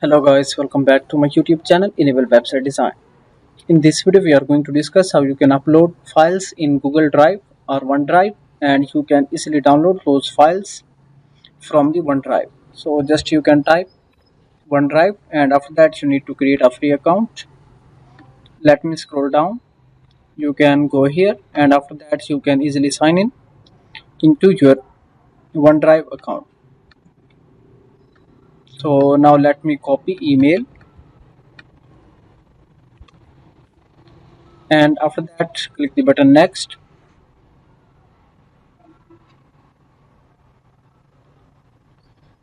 Hello guys, welcome back to my YouTube channel Enable Website Design. In this video we are going to discuss how you can upload files in Google Drive or OneDrive, and you can easily download those files from the OneDrive. So just you can type OneDrive, and after that you need to create a free account. Let me scroll down. You can go here, and after that you can easily sign in into your OneDrive account. So now let me copy email, and after that click the button next.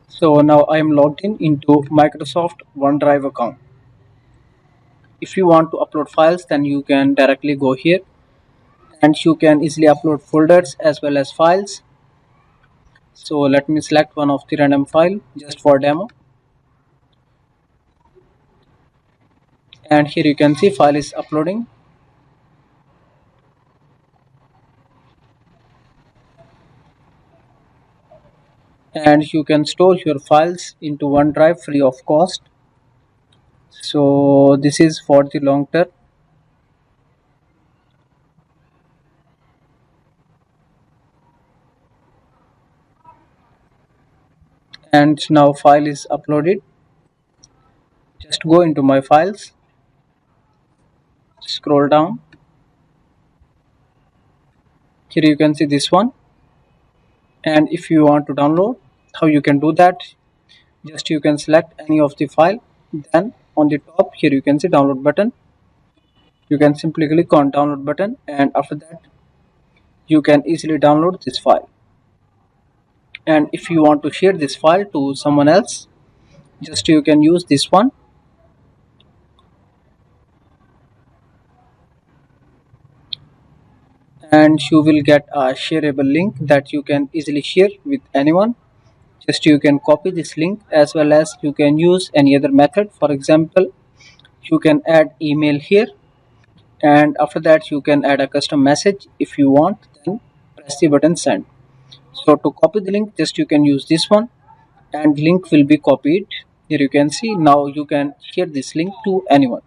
So now I am logged in into Microsoft OneDrive account. If you want to upload files, then you can directly go here, and you can easily upload folders as well as files. So let me select one of the random file just for demo, and here you can see file is uploading. And you can store your files into OneDrive free of cost. So this is for the long term. And now file is uploaded. Just go into my files, scroll down. Here you can see this one, and if you want to download, how you can do that, just you can select any of the file, then on the top here you can see download button. You can simply click on download button, and after that you can easily download this file. And if you want to share this file to someone else, just you can use this one, and you will get a shareable link that you can easily share with anyone. Just you can copy this link, as well as you can use any other method. For example, you can add email here, and after that you can add a custom message. If you want, then press the button send. So to copy the link, just you can use this one, and link will be copied. Here you can see, now you can share this link to anyone.